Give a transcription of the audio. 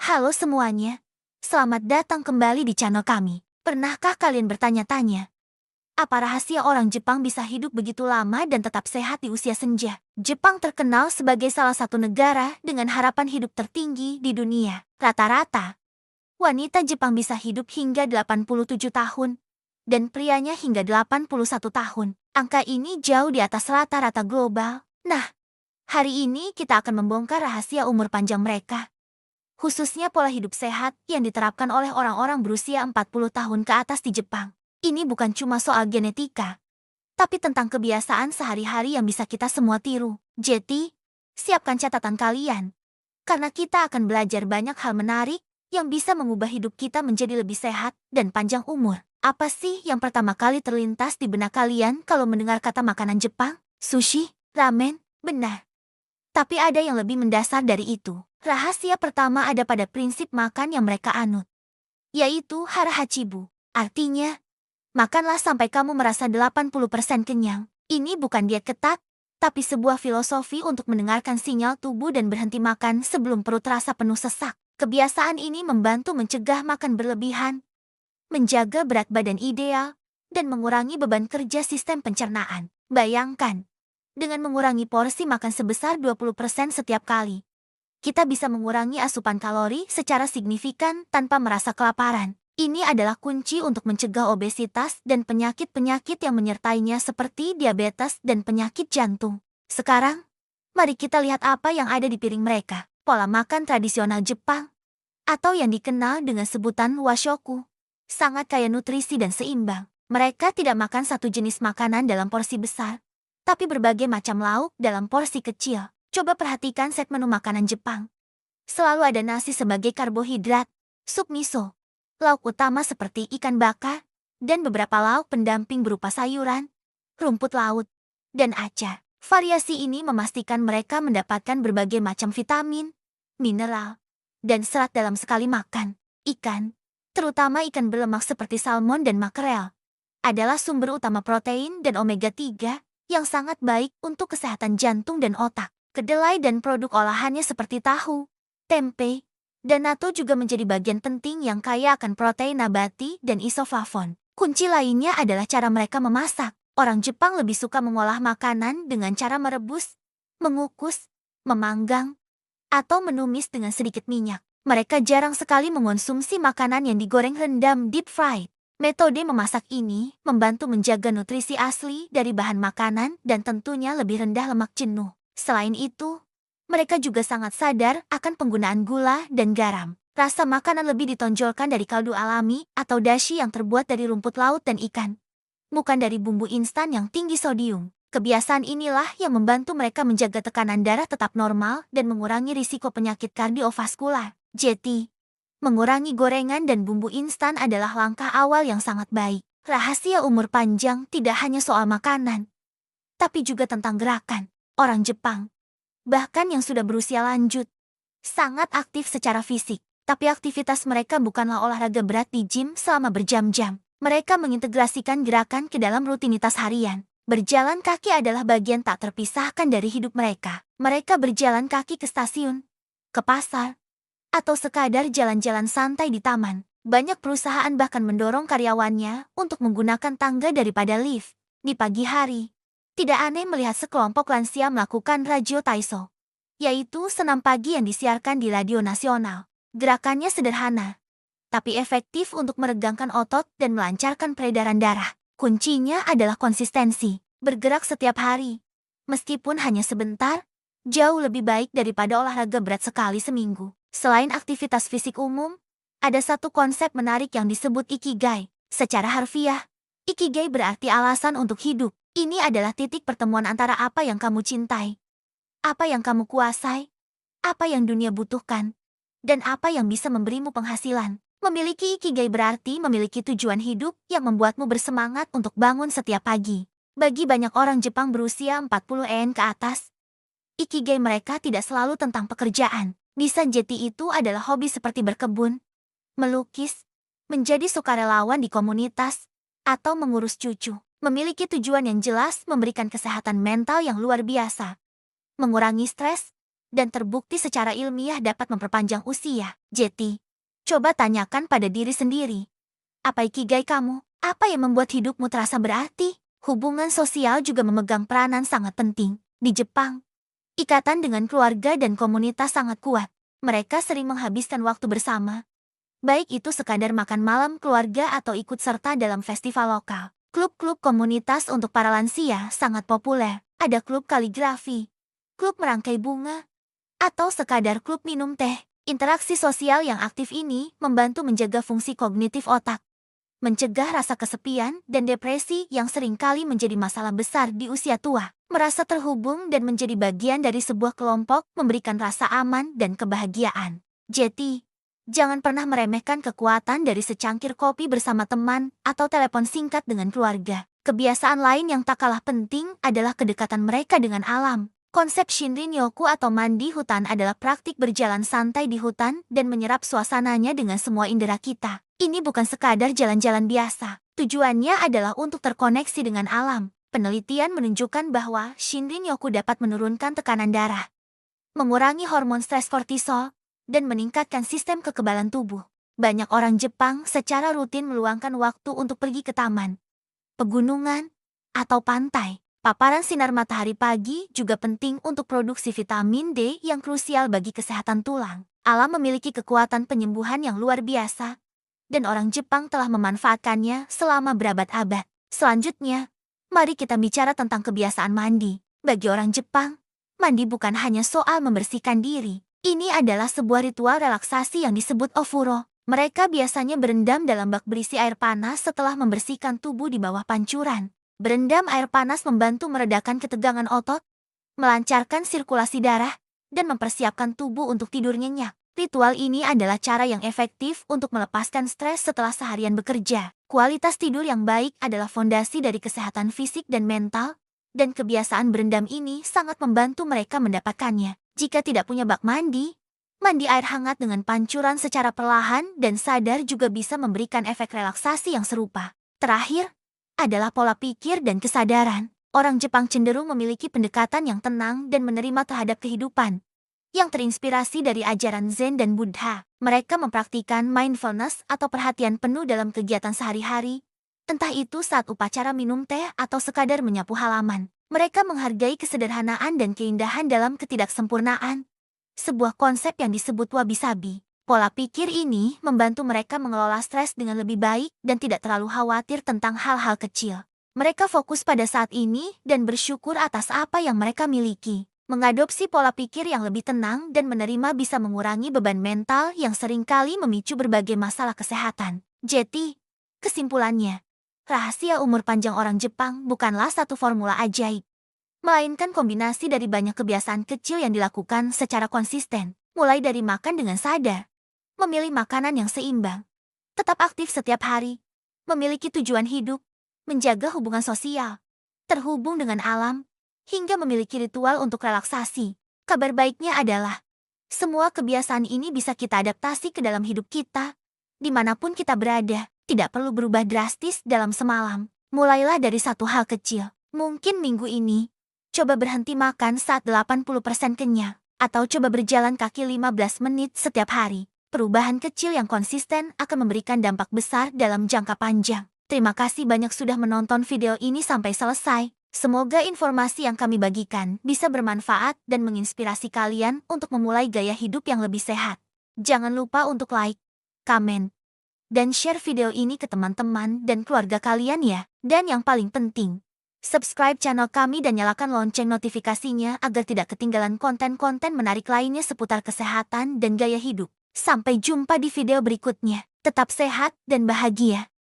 Halo semuanya, selamat datang kembali di channel kami. Pernahkah kalian bertanya-tanya, apa rahasia orang Jepang bisa hidup begitu lama dan tetap sehat di usia senja? Jepang terkenal sebagai salah satu negara dengan harapan hidup tertinggi di dunia. Rata-rata, wanita Jepang bisa hidup hingga 87 tahun, dan prianya hingga 81 tahun. Angka ini jauh di atas rata-rata global. Nah, hari ini kita akan membongkar rahasia umur panjang mereka. Khususnya pola hidup sehat yang diterapkan oleh orang-orang berusia 40 tahun ke atas di Jepang. Ini bukan cuma soal genetika, tapi tentang kebiasaan sehari-hari yang bisa kita semua tiru. Jadi, siapkan catatan kalian, karena kita akan belajar banyak hal menarik yang bisa mengubah hidup kita menjadi lebih sehat dan panjang umur. Apa sih yang pertama kali terlintas di benak kalian kalau mendengar kata makanan Jepang? Sushi? Ramen? Benar. Tapi ada yang lebih mendasar dari itu. Rahasia pertama ada pada prinsip makan yang mereka anut, yaitu hara hachibu. Artinya, makanlah sampai kamu merasa 80% kenyang. Ini bukan diet ketat, tapi sebuah filosofi untuk mendengarkan sinyal tubuh dan berhenti makan sebelum perut terasa penuh sesak. Kebiasaan ini membantu mencegah makan berlebihan, menjaga berat badan ideal, dan mengurangi beban kerja sistem pencernaan. Bayangkan, dengan mengurangi porsi makan sebesar 20% setiap kali, kita bisa mengurangi asupan kalori secara signifikan tanpa merasa kelaparan. Ini adalah kunci untuk mencegah obesitas dan penyakit-penyakit yang menyertainya seperti diabetes dan penyakit jantung. Sekarang, mari kita lihat apa yang ada di piring mereka. Pola makan tradisional Jepang, atau yang dikenal dengan sebutan washoku, sangat kaya nutrisi dan seimbang. Mereka tidak makan satu jenis makanan dalam porsi besar, tapi berbagai macam lauk dalam porsi kecil. Coba perhatikan set menu makanan Jepang. Selalu ada nasi sebagai karbohidrat, sup miso, lauk utama seperti ikan bakar, dan beberapa lauk pendamping berupa sayuran, rumput laut, dan acar. Variasi ini memastikan mereka mendapatkan berbagai macam vitamin, mineral, dan serat dalam sekali makan. Ikan, terutama ikan berlemak seperti salmon dan makrel, adalah sumber utama protein dan omega 3 yang sangat baik untuk kesehatan jantung dan otak. Kedelai dan produk olahannya seperti tahu, tempe, dan natto juga menjadi bagian penting yang kaya akan protein nabati dan isoflavon. Kunci lainnya adalah cara mereka memasak. Orang Jepang lebih suka mengolah makanan dengan cara merebus, mengukus, memanggang, atau menumis dengan sedikit minyak. Mereka jarang sekali mengonsumsi makanan yang digoreng rendam deep fried. Metode memasak ini membantu menjaga nutrisi asli dari bahan makanan dan tentunya lebih rendah lemak jenuh. Selain itu, mereka juga sangat sadar akan penggunaan gula dan garam. Rasa makanan lebih ditonjolkan dari kaldu alami atau dashi yang terbuat dari rumput laut dan ikan, bukan dari bumbu instan yang tinggi sodium. Kebiasaan inilah yang membantu mereka menjaga tekanan darah tetap normal dan mengurangi risiko penyakit kardiovaskular. Jadi, mengurangi gorengan dan bumbu instan adalah langkah awal yang sangat baik. Rahasia umur panjang tidak hanya soal makanan, tapi juga tentang gerakan. Orang Jepang, bahkan yang sudah berusia lanjut, sangat aktif secara fisik. Tapi aktivitas mereka bukanlah olahraga berat di gym selama berjam-jam. Mereka mengintegrasikan gerakan ke dalam rutinitas harian. Berjalan kaki adalah bagian tak terpisahkan dari hidup mereka. Mereka berjalan kaki ke stasiun, ke pasar, atau sekadar jalan-jalan santai di taman. Banyak perusahaan bahkan mendorong karyawannya untuk menggunakan tangga daripada lift. Di pagi hari, tidak aneh melihat sekelompok lansia melakukan Rajyo Taiso, yaitu senam pagi yang disiarkan di radio nasional. Gerakannya sederhana, tapi efektif untuk meregangkan otot dan melancarkan peredaran darah. Kuncinya adalah konsistensi, bergerak setiap hari. Meskipun hanya sebentar, jauh lebih baik daripada olahraga berat sekali seminggu. Selain aktivitas fisik umum, ada satu konsep menarik yang disebut Ikigai. Secara harfiah, Ikigai berarti alasan untuk hidup. Ini adalah titik pertemuan antara apa yang kamu cintai, apa yang kamu kuasai, apa yang dunia butuhkan, dan apa yang bisa memberimu penghasilan. Memiliki Ikigai berarti memiliki tujuan hidup yang membuatmu bersemangat untuk bangun setiap pagi. Bagi banyak orang Jepang berusia 40 ke atas, Ikigai mereka tidak selalu tentang pekerjaan. Bisa jadi itu adalah hobi seperti berkebun, melukis, menjadi sukarelawan di komunitas, atau mengurus cucu. Memiliki tujuan yang jelas memberikan kesehatan mental yang luar biasa, mengurangi stres, dan terbukti secara ilmiah dapat memperpanjang usia. Jeti, coba tanyakan pada diri sendiri. Apa ikigai kamu? Apa yang membuat hidupmu terasa berarti? Hubungan sosial juga memegang peranan sangat penting. Di Jepang, ikatan dengan keluarga dan komunitas sangat kuat. Mereka sering menghabiskan waktu bersama. Baik itu sekadar makan malam keluarga atau ikut serta dalam festival lokal. Klub-klub komunitas untuk para lansia sangat populer. Ada klub kaligrafi, klub merangkai bunga, atau sekadar klub minum teh. Interaksi sosial yang aktif ini membantu menjaga fungsi kognitif otak, mencegah rasa kesepian dan depresi yang seringkali menjadi masalah besar di usia tua. Merasa terhubung dan menjadi bagian dari sebuah kelompok memberikan rasa aman dan kebahagiaan. Jeti, jangan pernah meremehkan kekuatan dari secangkir kopi bersama teman atau telepon singkat dengan keluarga. Kebiasaan lain yang tak kalah penting adalah kedekatan mereka dengan alam. Konsep Shinrin-yoku atau mandi hutan adalah praktik berjalan santai di hutan dan menyerap suasananya dengan semua indera kita. Ini bukan sekadar jalan-jalan biasa. Tujuannya adalah untuk terkoneksi dengan alam. Penelitian menunjukkan bahwa Shinrin-yoku dapat menurunkan tekanan darah, mengurangi hormon stres kortisol, dan meningkatkan sistem kekebalan tubuh. Banyak orang Jepang secara rutin meluangkan waktu untuk pergi ke taman, pegunungan, atau pantai. Paparan sinar matahari pagi juga penting untuk produksi vitamin D yang krusial bagi kesehatan tulang. Alam memiliki kekuatan penyembuhan yang luar biasa, dan orang Jepang telah memanfaatkannya selama berabad-abad. Selanjutnya, mari kita bicara tentang kebiasaan mandi. Bagi orang Jepang, mandi bukan hanya soal membersihkan diri. Ini adalah sebuah ritual relaksasi yang disebut ofuro. Mereka biasanya berendam dalam bak berisi air panas setelah membersihkan tubuh di bawah pancuran. Berendam air panas membantu meredakan ketegangan otot, melancarkan sirkulasi darah, dan mempersiapkan tubuh untuk tidur nyenyak. Ritual ini adalah cara yang efektif untuk melepaskan stres setelah seharian bekerja. Kualitas tidur yang baik adalah fondasi dari kesehatan fisik dan mental, dan kebiasaan berendam ini sangat membantu mereka mendapatkannya. Jika tidak punya bak mandi, mandi air hangat dengan pancuran secara perlahan dan sadar juga bisa memberikan efek relaksasi yang serupa. Terakhir, adalah pola pikir dan kesadaran. Orang Jepang cenderung memiliki pendekatan yang tenang dan menerima terhadap kehidupan, yang terinspirasi dari ajaran Zen dan Buddha. Mereka mempraktikkan mindfulness atau perhatian penuh dalam kegiatan sehari-hari, entah itu saat upacara minum teh atau sekadar menyapu halaman. Mereka menghargai kesederhanaan dan keindahan dalam ketidaksempurnaan, sebuah konsep yang disebut wabi-sabi. Pola pikir ini membantu mereka mengelola stres dengan lebih baik dan tidak terlalu khawatir tentang hal-hal kecil. Mereka fokus pada saat ini dan bersyukur atas apa yang mereka miliki. Mengadopsi pola pikir yang lebih tenang dan menerima bisa mengurangi beban mental yang seringkali memicu berbagai masalah kesehatan. Jeti, kesimpulannya, rahasia umur panjang orang Jepang bukanlah satu formula ajaib, melainkan kombinasi dari banyak kebiasaan kecil yang dilakukan secara konsisten, mulai dari makan dengan sadar, memilih makanan yang seimbang, tetap aktif setiap hari, memiliki tujuan hidup, menjaga hubungan sosial, terhubung dengan alam, hingga memiliki ritual untuk relaksasi. Kabar baiknya adalah, semua kebiasaan ini bisa kita adaptasi ke dalam hidup kita, dimanapun kita berada. Tidak perlu berubah drastis dalam semalam. Mulailah dari satu hal kecil. Mungkin minggu ini, coba berhenti makan saat 80% kenyang, atau coba berjalan kaki 15 menit setiap hari. Perubahan kecil yang konsisten akan memberikan dampak besar dalam jangka panjang. Terima kasih banyak sudah menonton video ini sampai selesai. Semoga informasi yang kami bagikan bisa bermanfaat dan menginspirasi kalian untuk memulai gaya hidup yang lebih sehat. Jangan lupa untuk like, komen, dan share video ini ke teman-teman dan keluarga kalian ya. Dan yang paling penting, subscribe channel kami dan nyalakan lonceng notifikasinya agar tidak ketinggalan konten-konten menarik lainnya seputar kesehatan dan gaya hidup. Sampai jumpa di video berikutnya. Tetap sehat dan bahagia.